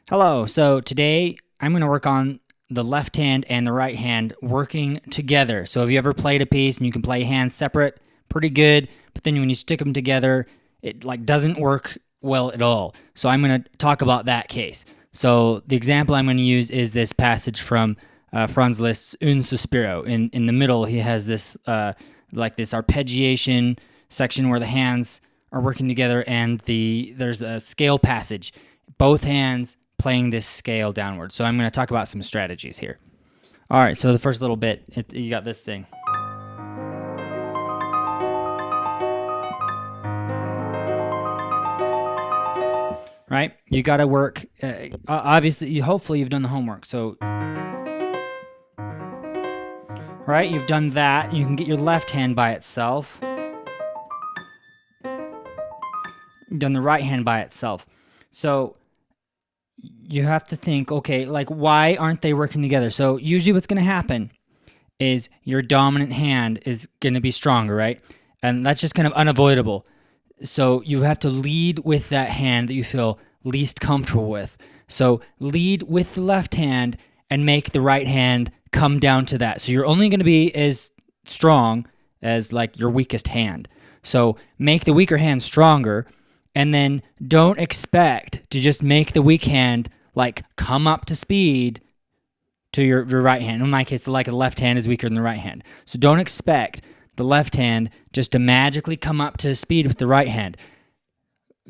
Hello, so today I'm going to work on the left hand and the right hand working together. So have you ever played a piece and you can play hands separate? Pretty good, but then when you stick them together, it doesn't work well at all. So I'm going to talk about that case. So the example I'm going to use is this passage from Franz Liszt's Un Sospiro. In the middle, he has this this arpeggiation section where the hands are working together, and there's a scale passage. Both hands playing this scale downward. So I'm going to talk about some strategies here. All right, so the first little bit, you got this thing. Right? You got to work, obviously, hopefully you've done the homework. So, right, you've done that. You can get your left hand by itself. You've done the right hand by itself. So you have to think, okay, why aren't they working together? So usually what's going to happen is your dominant hand is going to be stronger, right? And that's just kind of unavoidable. So you have to lead with that hand that you feel least comfortable with. So lead with the left hand and make the right hand come down to that. So you're only going to be as strong as your weakest hand. So make the weaker hand stronger, and then don't expect to just make the weak hand come up to speed to your right hand. In my case, the left hand is weaker than the right hand. So don't expect the left hand just to magically come up to speed with the right hand.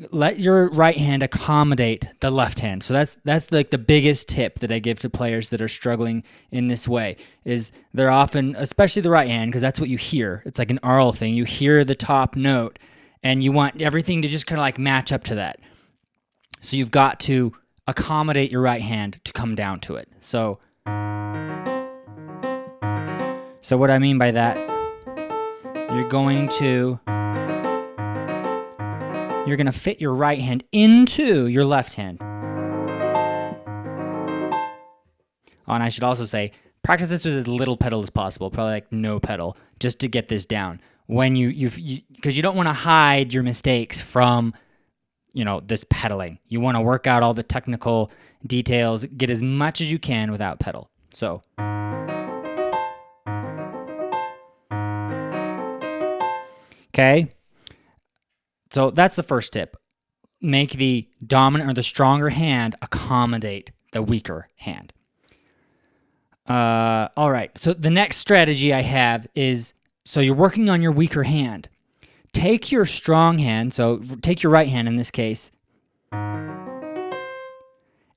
Let your right hand accommodate the left hand. So that's the biggest tip that I give to players that are struggling in this way, is they're often, especially the right hand, because that's what you hear. It's like an aural thing. You hear the top note, and you want everything to just kind of match up to that. So you've got to accommodate your right hand to come down to it. So what I mean by that, you're going to fit your right hand into your left hand. Oh, and I should also say, practice this with as little pedal as possible, probably no pedal, just to get this down. When because you don't want to hide your mistakes from, this pedaling. You want to work out all the technical details, get as much as you can without pedal. So, okay. So that's the first tip. Make the dominant or the stronger hand accommodate the weaker hand. All right. So the next strategy I have is, so you're working on your weaker hand. Take your strong hand, so take your right hand in this case, and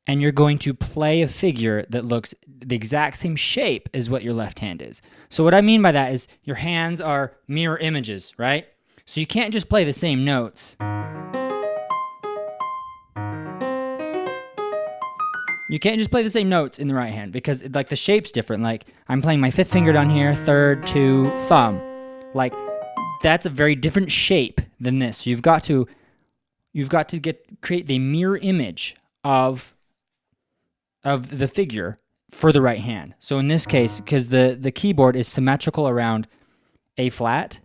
you're going to play a figure that looks the exact same shape as what your left hand is. So what I mean by that is your hands are mirror images, right? So you can't just play the same notes. You can't just play the same notes in the right hand because the shape's different. I'm playing my fifth finger down here, third to thumb. That's a very different shape than this. So you've got to create the mirror image of the figure for the right hand. So in this case, because the keyboard is symmetrical around A flat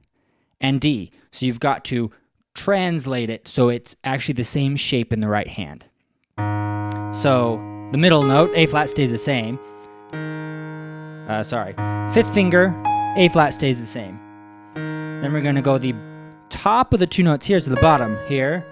and D, so you've got to translate it so it's actually the same shape in the right hand. So the middle note, A flat, stays the same. Fifth finger, A flat, stays the same. Then we're going to go the top of the two notes here, so the bottom here.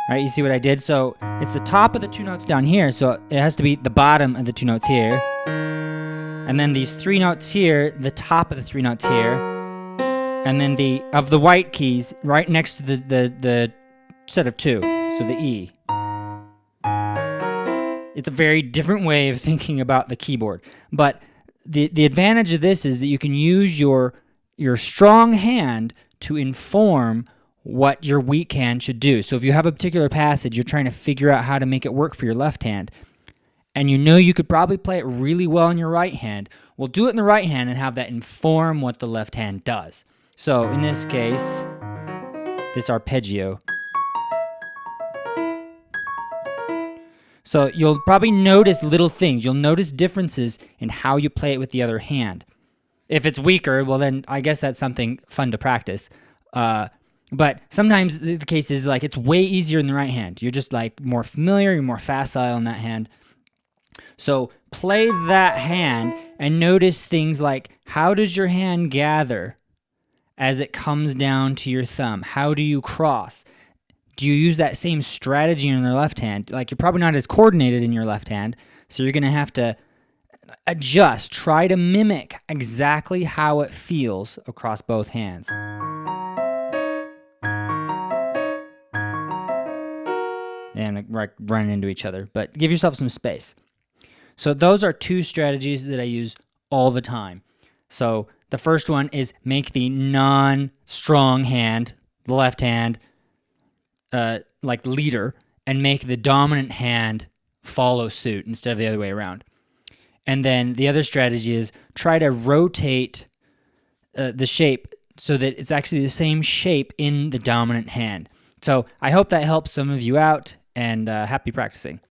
All right, you see what I did? So it's the top of the two notes down here, so it has to be the bottom of the two notes here. And then these three notes here, the top of the three notes here. And then of the white keys right next to the set of two, so the E. It's a very different way of thinking about the keyboard. But the advantage of this is that you can use your strong hand to inform what your weak hand should do. So if you have a particular passage, you're trying to figure out how to make it work for your left hand, and you could probably play it really well in your right hand, well, do it in the right hand and have that inform what the left hand does. So in this case, this arpeggio. So you'll probably notice little things. You'll notice differences in how you play it with the other hand. If it's weaker, well then I guess that's something fun to practice. But sometimes the case is like it's way easier in the right hand. You're just like more familiar, you're more facile in that hand. So play that hand and notice things like, how does your hand gather as it comes down to your thumb? How do you cross? Do you use that same strategy in your left hand? Like, you're probably not as coordinated in your left hand, so you're going to have to adjust, try to mimic exactly how it feels across both hands. And run into each other, but give yourself some space. So those are two strategies that I use all the time. So the first one is make the non-strong hand, the left hand, like leader, and make the dominant hand follow suit instead of the other way around. And then the other strategy is try to rotate the shape so that it's actually the same shape in the dominant hand. So I hope that helps some of you out, and happy practicing.